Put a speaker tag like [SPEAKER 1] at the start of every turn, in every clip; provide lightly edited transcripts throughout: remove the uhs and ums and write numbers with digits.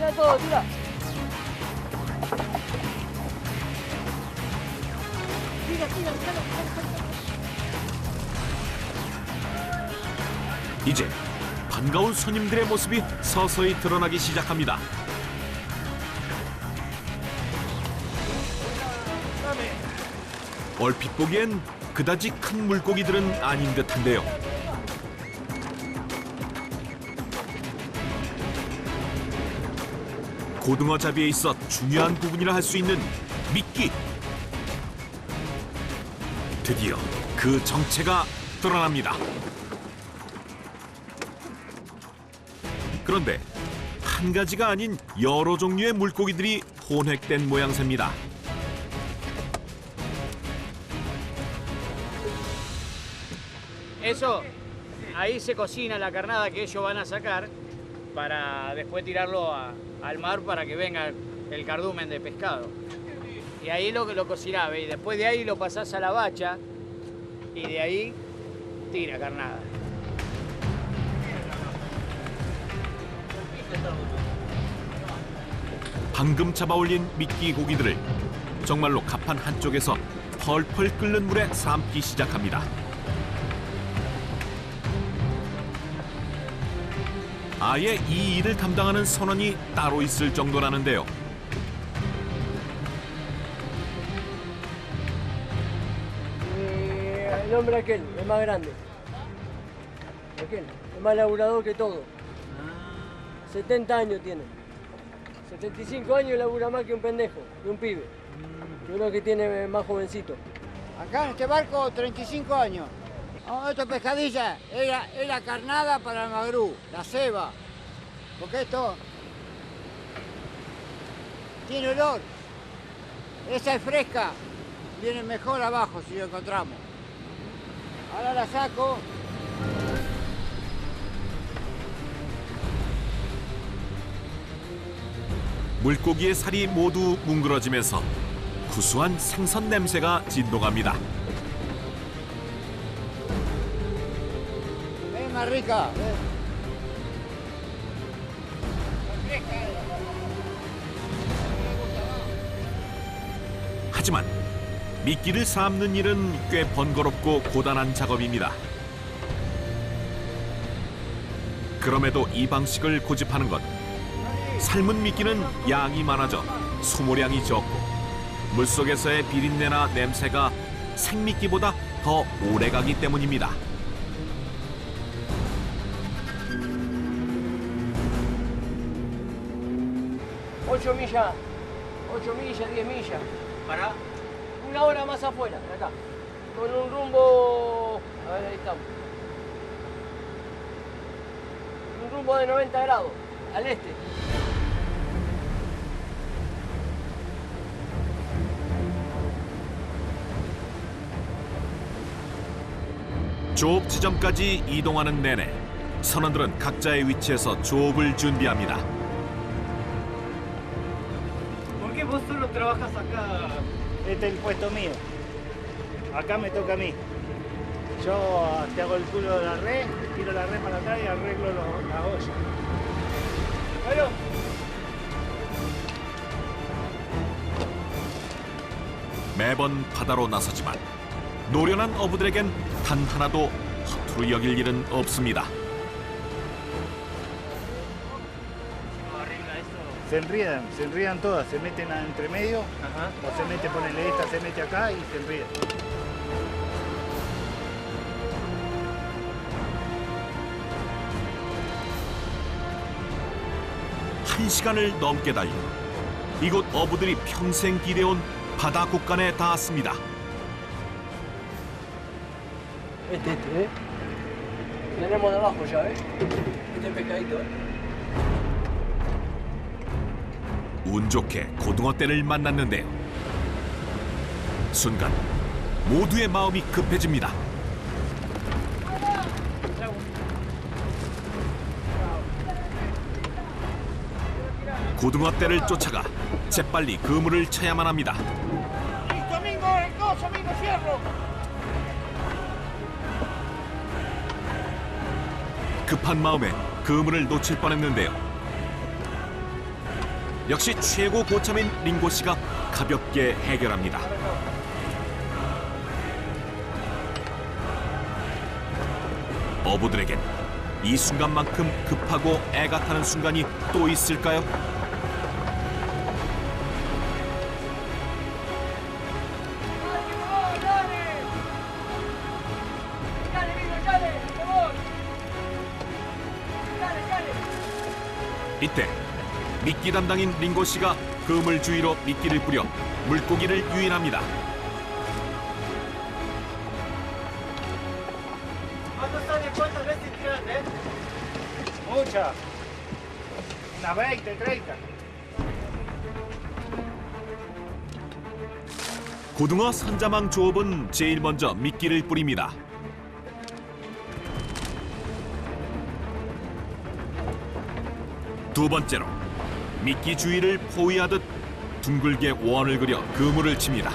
[SPEAKER 1] tira todo, tira. Tira, tira, tira.
[SPEAKER 2] 이제 반가운 손님들의 모습이 서서히 드러나기 시작합니다. 얼핏 보기엔 그다지 큰 물고기들은 아닌 듯한데요. 고등어 잡이에 있어 중요한 부분이라 할 수 있는 미끼. 드디어 그 정체가 드러납니다. 그런데 한 가지가 아닌 여러 종류의 물고기들이 혼획된 모양새입니다.
[SPEAKER 3] Eso, ahí se cocina la carnada que ellos van a sacar para después tirarlo al mar para que venga el cardumen de pescado. Y ahí lo cocinás, y después de ahí lo pasás a la bacha y de ahí tira carnada.
[SPEAKER 2] 방금 잡아올린 미끼 고기들을 정말로 갑판 한쪽에서 펄펄 끓는 물에 삶기 시작합니다. 아예 이 일을 담당하는 선원이 따로 있을 정도라는데요.
[SPEAKER 1] El hombre aquel, el más grande. Aquel, el más laburador que todo. 70 años tiene. 75 años y labura más que un pendejo, que un pibe. Que uno que tiene más jovencito.
[SPEAKER 4] Acá en este barco 35 años. Oh, esto es pescadilla, es la carnada para el magrú, la ceba. Porque esto tiene olor. Esa es fresca, viene mejor abajo si lo encontramos. Ahora la saco.
[SPEAKER 2] 물고기의 살이 모두 뭉그러지면서 구수한 생선 냄새가 진동합니다.
[SPEAKER 4] Es más rica.
[SPEAKER 2] 하지만 미끼를 삶는 일은 꽤 번거롭고 고단한 작업입니다. 그럼에도 이 방식을 고집하는 것, 삶은 미끼는 양이 많아져 소모량이 적고 물속에서의 비린내나 냄새가 생미끼보다 더 오래가기 때문입니다.
[SPEAKER 1] 8 millas, 8 millas, 10 millas.
[SPEAKER 3] ¿Para?
[SPEAKER 1] Una hora más afuera, de acá. Con un rumbo, a ver, ahí estamos. Un rumbo de 90 grados, al este.
[SPEAKER 2] 조업 지점까지 이동하는 내내 선원들은 각자의 위치에서 조업을 준비합니다.
[SPEAKER 3] ¿Por qué vos solo trabajas acá?
[SPEAKER 5] Este es el puesto mío. Acá me toca a mí. Yo te hago el culo de la red, tiro la red para atrás y arreglo las ollas.
[SPEAKER 3] Bueno.
[SPEAKER 2] 매번 바다로 나서지만 노련한 어부들에겐 단 하나도 허투루 여길 일은 없습니다.
[SPEAKER 5] Se enredan todas, se meten entre medio, o se mete, ponele esta, se mete acá y se enreda.
[SPEAKER 2] 한 시간을 넘게 달려 이곳 어부들이 평생 기대온 바다 곳간에 닿았습니다.
[SPEAKER 1] Este, ¿eh? Tenemos de abajo ya, ¿eh? Este pescadito, ¿eh?
[SPEAKER 2] 운 좋게 고등어떼를 만났는데요. 순간 모두의 마음이 급해집니다. 고등어떼를 쫓아가 재빨리 그물을 쳐야만 합니다. 급한 마음에 그물을 놓칠 뻔했는데요. 역시 최고 고참인 링고 씨가 가볍게 해결합니다. 어부들에겐 이 순간만큼 급하고 애가 타는 순간이 또 있을까요? 이때 미끼 담당인 링고 씨가 그물 주위로 미끼를 뿌려 물고기를 유인합니다.
[SPEAKER 5] Muchas. Unas 20, 30.
[SPEAKER 2] 고등어 선자망 조업은 제일 먼저 미끼를 뿌립니다. 두 번째로 미끼 주위를 포위하듯 둥글게 원을 그려 그물을 칩니다.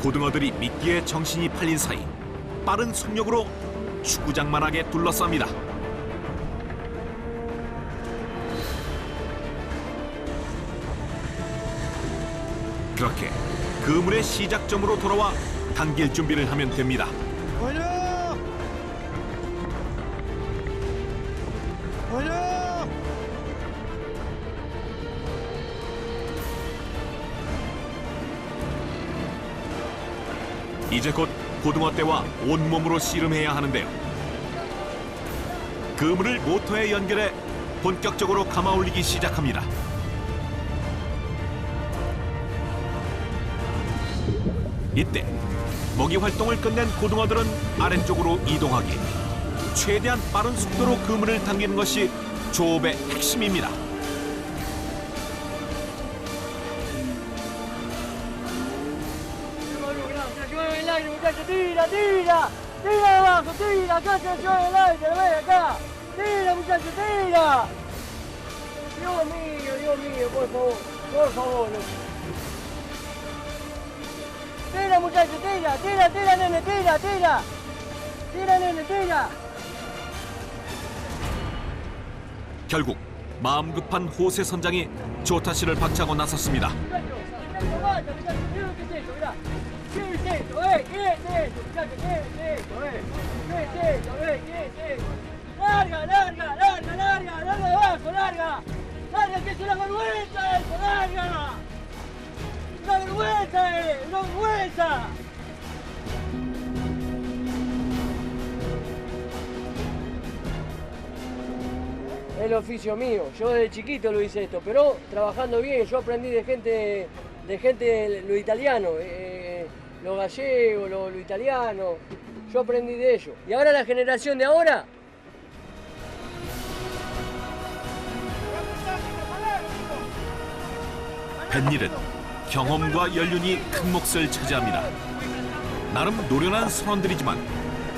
[SPEAKER 2] 고등어들이 미끼에 정신이 팔린 사이 빠른 속력으로 축구장만하게 둘러쌉니다. 그렇게 그물의 시작점으로 돌아와 당길 준비를 하면 됩니다. 이제 곧 고등어 떼와 온몸으로 씨름해야 하는데요. 그물을 모터에 연결해 본격적으로 감아 올리기 시작합니다. 이때 먹이 활동을 끝낸 고등어들은 아래쪽으로 이동하기, 최대한 빠른 속도로 그물을 당기는 것이 조업의 핵심입니다.
[SPEAKER 1] Tira, tira, tira abajo, tira, acá se llueve el aire, ven acá, tira muchachos, tira. Dios mío, por favor. Tira muchachos, tira, nene, tira, nene, tira.
[SPEAKER 2] 결국 마음 급한 호세 선장이 조타 씨를 박차고 나섰습니다.
[SPEAKER 1] Larga abajo, larga, que es una vergüenza eso, larga. Una vergüenza. Es el oficio mío, yo desde chiquito lo hice esto, pero trabajando bien, yo aprendí de gente lo italiano, lo gallego, lo italiano, yo aprendí de ellos. Y ahora la generación de ahora...
[SPEAKER 2] 뱃일은 경험과 연륜이 큰 몫을 차지합니다. 나름 노련한 선원들이지만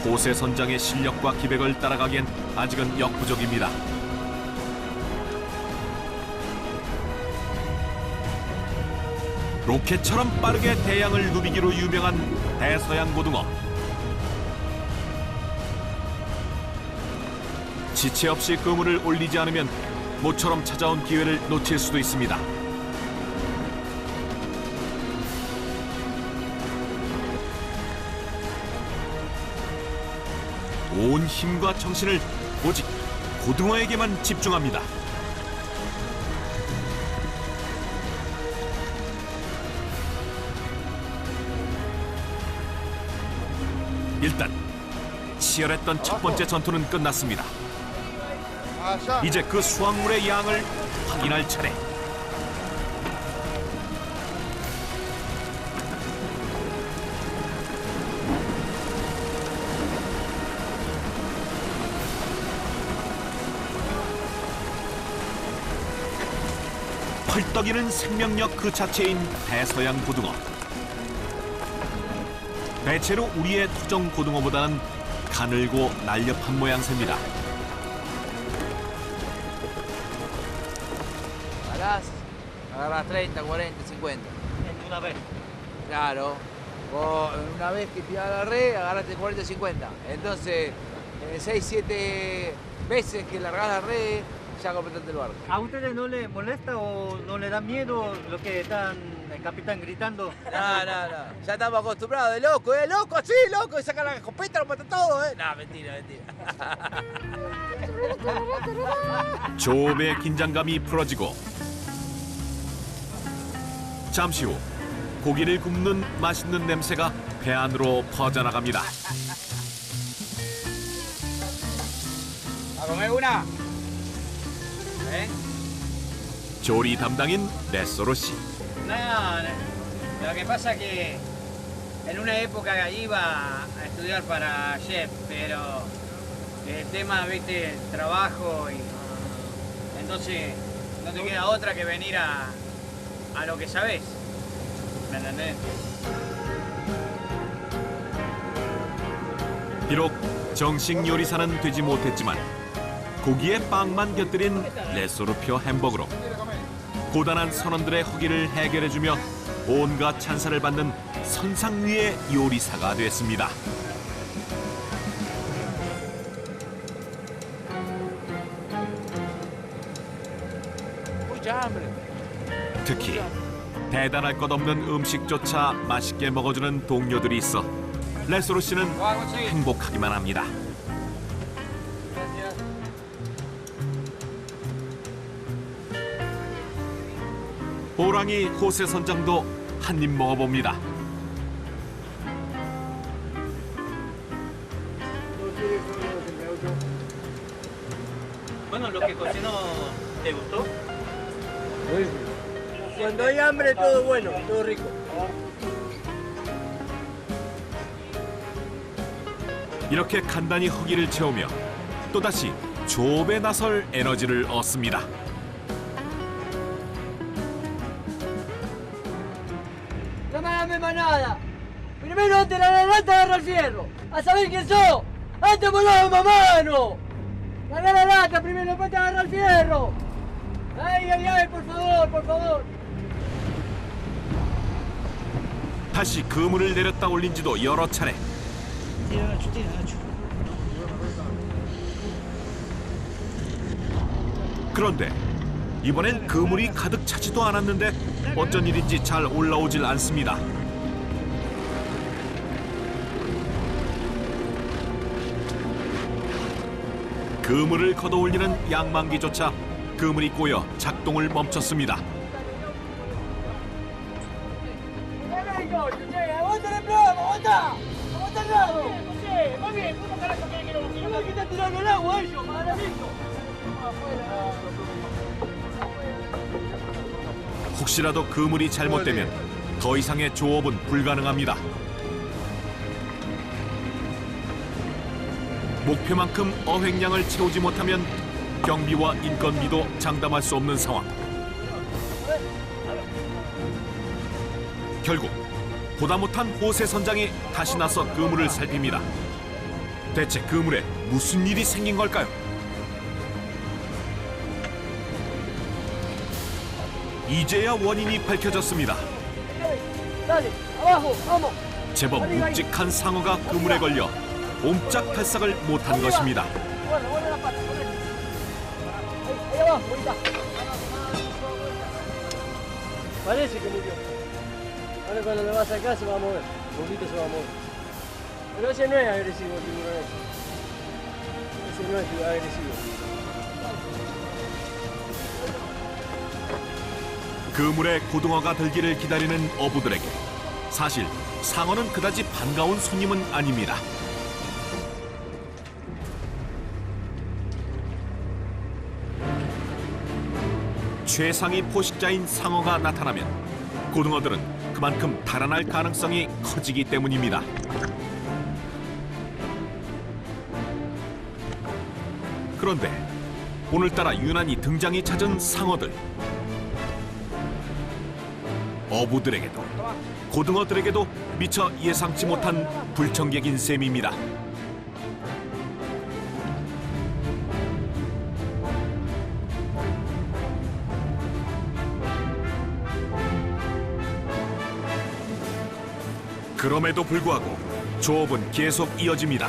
[SPEAKER 2] 호세 선장의 실력과 기백을 따라가기엔 아직은 역부족입니다. 로켓처럼 빠르게 대양을 누비기로 유명한 대서양 고등어. 지체 없이 그물을 올리지 않으면 모처럼 찾아온 기회를 놓칠 수도 있습니다. 온 힘과 정신을 오직 고등어에게만 집중합니다. 일단 치열했던 첫 번째 전투는 끝났습니다. 이제 그 수확물의 양을 확인할 차례. 펄떡이는 생명력 그 자체인 대서양 고등어. 대체로 우리의 토종 고등어보다는 가늘고 날렵한 모양새입니다.
[SPEAKER 6] Agarrás 30, 40, 50.
[SPEAKER 5] En una vez.
[SPEAKER 6] Claro. Una vez que tirás la red, agarraste 40-50. Entonces, 6-7 veces que largás la red, ya completaste el barco.
[SPEAKER 5] ¿A ustedes no les molesta o no les da miedo lo que están el capitán gritando?
[SPEAKER 6] No. Ya estamos acostumbrados de loco, sí, loco, y sacan la escopeta, lo mata todo, No, mentira.
[SPEAKER 2] 조업의 긴장감이 풀어지고 잠시 후 고기를 굽는 맛있는 냄새가 배 안으로 퍼져나갑니다.
[SPEAKER 3] ¿A comer una?
[SPEAKER 2] 조리 담당인 레소로 씨.
[SPEAKER 3] No, lo que pasa que en una época iba a estudiar para chef, pero el tema, viste, el trabajo y entonces no te queda otra que venir a lo que sabés. ¿Me entendés?
[SPEAKER 2] 비록 정식 요리사는 되지 못했지만 고기에 빵만 곁들인 레소르표 햄버거로 고단한 선원들의 허기를 해결해주며 온갖 찬사를 받는 선상 위의 요리사가 됐습니다. 특히 대단할 것 없는 음식조차 맛있게 먹어주는 동료들이 있어 레소로 씨는 행복하기만 합니다. 호랑이 호세 선장도 한 입 먹어봅니다.
[SPEAKER 5] Bueno, lo que cocinó, ¿te gustó?
[SPEAKER 1] Cuando hay hambre todo bueno, todo rico.
[SPEAKER 2] 이렇게 간단히 허기를 채우며 또다시 조업에 나설 에너지를 얻습니다.
[SPEAKER 1] Llama a la manada. Primero antes la lata agarra el fierro. A saber quién sos. Antes volamos mamano. Agarra la lata primero, después te agarra el fierro. Ay, por favor.
[SPEAKER 2] 다시 그물을 내렸다 올린 지도 여러 차례. 그런데 이번엔 그물이 가득 차지도 않았는데 어쩐 일인지 잘 올라오질 않습니다. 그물을 걷어올리는 양만기조차 그물이 꼬여 작동을 멈췄습니다.
[SPEAKER 1] ¡Aguanta el plomo! ¡Aguanta! ¡Aguanta el rabo! Muy bien, ¿cómo carajo quieren que lo busquen? ¿Cómo que están tirando el agua ellos, maravito?
[SPEAKER 2] 혹시라도 그물이 잘못되면 더 이상의 조업은 불가능합니다. 목표만큼 어획량을 채우지 못하면 경비와 인건비도 장담할 수 없는 상황. 결국 보다 못한 호세 선장이 다시 나서 그물을 살핍니다. 대체 그물에 무슨 일이 생긴 걸까요? 이제야 원인이 밝혀졌습니다. 제법 묵직한 상어가 그물에 걸려 옴짝달싹을 못한 것입니다.
[SPEAKER 1] Parece que murió. Ahora cuando lo va a sacar se va a mover. Un poquito se va a mover. Pero ese no es agresivo, el tiburón ese. Ese no es agresivo.
[SPEAKER 2] 그물에 고등어가 들기를 기다리는 어부들에게 사실 상어는 그다지 반가운 손님은 아닙니다. 최상위 포식자인 상어가 나타나면 고등어들은 그만큼 달아날 가능성이 커지기 때문입니다. 그런데 오늘따라 유난히 등장이 잦은 상어들. 어부들에게도 고등어들에게도 미처 예상치 못한 불청객인 셈입니다. 그럼에도 불구하고 조업은 계속 이어집니다.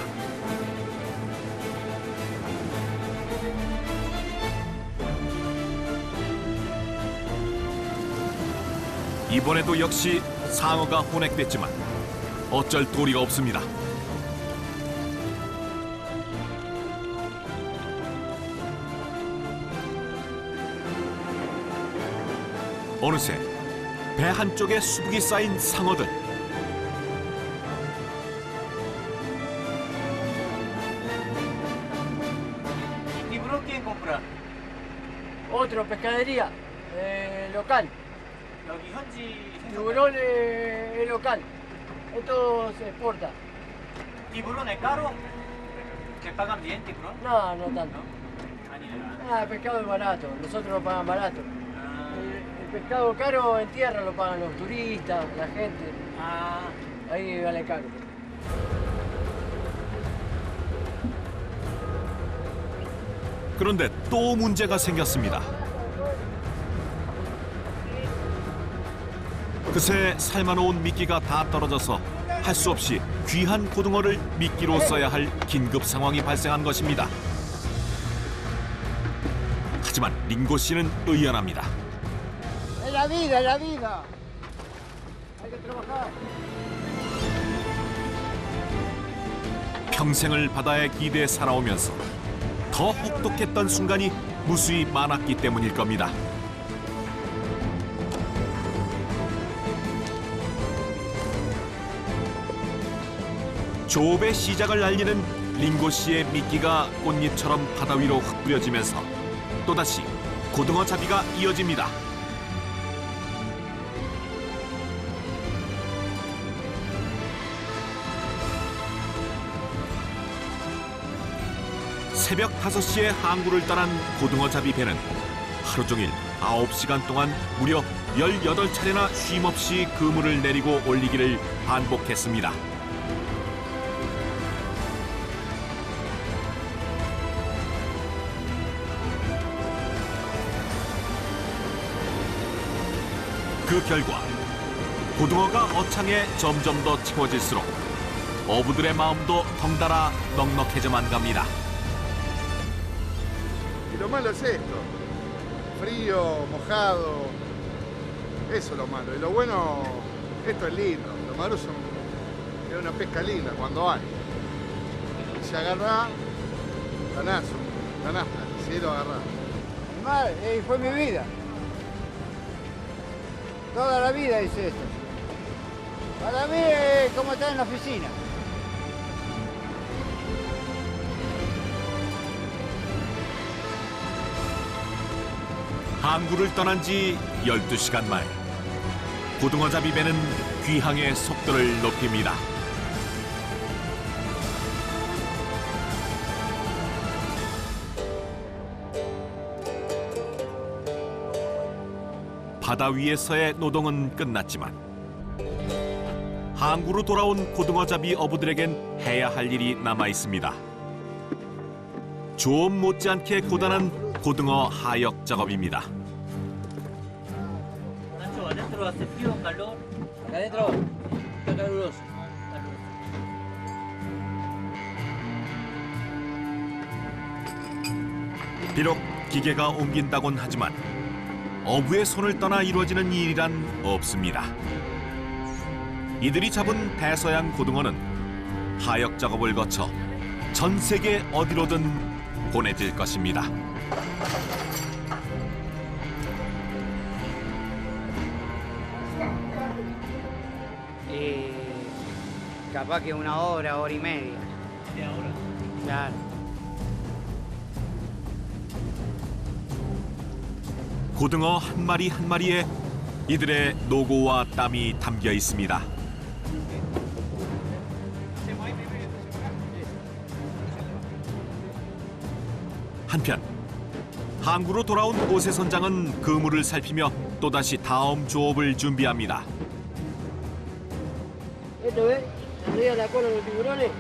[SPEAKER 2] 이번에도 역시 상어가 혼액됐지만 어쩔 도리가 없습니다. 어느새 배 한쪽에 수북이 쌓인 상어들.
[SPEAKER 3] ¿Tiburón quién compra?
[SPEAKER 1] Otro, pescadería local.
[SPEAKER 3] 여기 현지
[SPEAKER 1] Tiburón es local. Esto se exporta.
[SPEAKER 3] ¿Tiburón es caro? ¿Te pagan bien tiburón?
[SPEAKER 1] No, no tanto.
[SPEAKER 3] 아니에요.
[SPEAKER 1] El pescado es barato. Nosotros lo pagan barato. El pescado caro en tierra lo pagan los turistas, la gente. Ahí vale caro.
[SPEAKER 2] 그런데 또 문제가 생겼습니다. 그새 삶아놓은 미끼가 다 떨어져서 할 수 없이 귀한 고등어를 미끼로 써야 할 긴급 상황이 발생한 것입니다. 하지만 링고 씨는 의연합니다.
[SPEAKER 4] Es la vida, es la vida. Hay que trabajar.
[SPEAKER 2] 평생을 바다에 기대해 살아오면서 더 혹독했던 순간이 무수히 많았기 때문일 겁니다. 조업의 시작을 알리는 링고 씨의 미끼가 꽃잎처럼 바다 위로 흩뿌려지면서 또다시 고등어 잡이가 이어집니다. 새벽 5시에 항구를 떠난 고등어 잡이 배는 하루 종일 9시간 동안 무려 18차례나 쉼없이 그물을 내리고 올리기를 반복했습니다. 그 결과 고등어가 어창에 점점 더 채워질수록 어부들의 마음도 덩달아 넉넉해져만 갑니다.
[SPEAKER 7] Y lo malo es esto, frío, mojado, eso es lo malo. Y lo bueno, esto es lindo, lo malo es una pesca linda cuando hay. Y si agarrá, ganazo, ganaste, si lo agarrás.
[SPEAKER 4] Mal, fue mi vida. Toda la vida hice esto. Para mí es como estar en la oficina.
[SPEAKER 2] 항구를 떠난 지 12시간 말 고등어 잡이 배는 귀향의 속도를 높입니다. 바다 위에서의 노동은 끝났지만 항구로 돌아온 고등어 잡이 어부들에겐 해야 할 일이 남아 있습니다. 조업 못지않게 고단한 고등어 하역 작업입니다.
[SPEAKER 3] Nacho, ¿adentro hace frío, calor?
[SPEAKER 1] Acá adentro está caluroso.
[SPEAKER 2] 비록 기계가 옮긴다곤 하지만 어부의 손을 떠나 이루어지는 일이란 없습니다. 이들이 잡은 대서양 고등어는 하역 작업을 거쳐 전 세계 어디로든 보내질 것입니다.
[SPEAKER 3] Capaz que una hora, hora y media. ¿Media hora? Claro.
[SPEAKER 2] 고등어 한 마리 한 마리에 이들의 노고와 땀이 담겨 있습니다. 한편 항구로 돌아온 오세 선장은 그물을 살피며 또다시 다음 조업을 준비합니다.
[SPEAKER 1] Esto ves, se enreda la cola de los tiburones.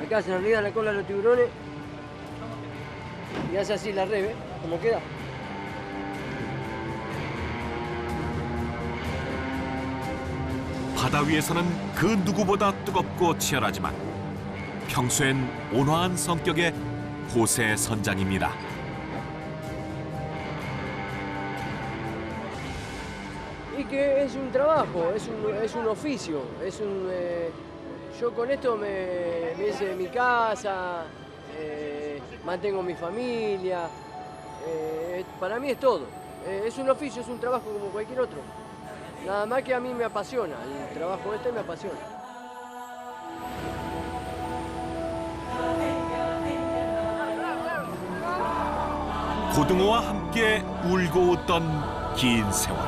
[SPEAKER 1] Acá se enreda la cola de los tiburones. Y hace así la red, ¿ves? ¿Cómo queda?
[SPEAKER 2] 바다 위에서는 그 누구보다 뜨겁고 치열하지만 평소엔 온화한 성격의 호세 선장입니다.
[SPEAKER 1] Y que es un trabajo, es un oficio, yo con esto me hice mi casa, mantengo mi familia, para mí es todo. Es un oficio, es un trabajo como cualquier otro. Nada más que a mí me apasiona, el trabajo este me apasiona.
[SPEAKER 2] 고등어와 함께 울고 웃던 긴 세월.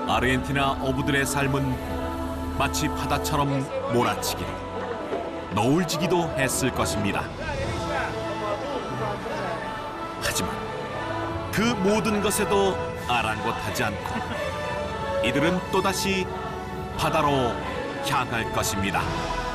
[SPEAKER 2] 아르헨티나 어부들의 삶은 마치 바다처럼 몰아치기도, 너울지기도 했을 것입니다. 하지만 그 모든 것에도 아랑곳하지 않고 이들은 또다시 바다로 향할 것입니다.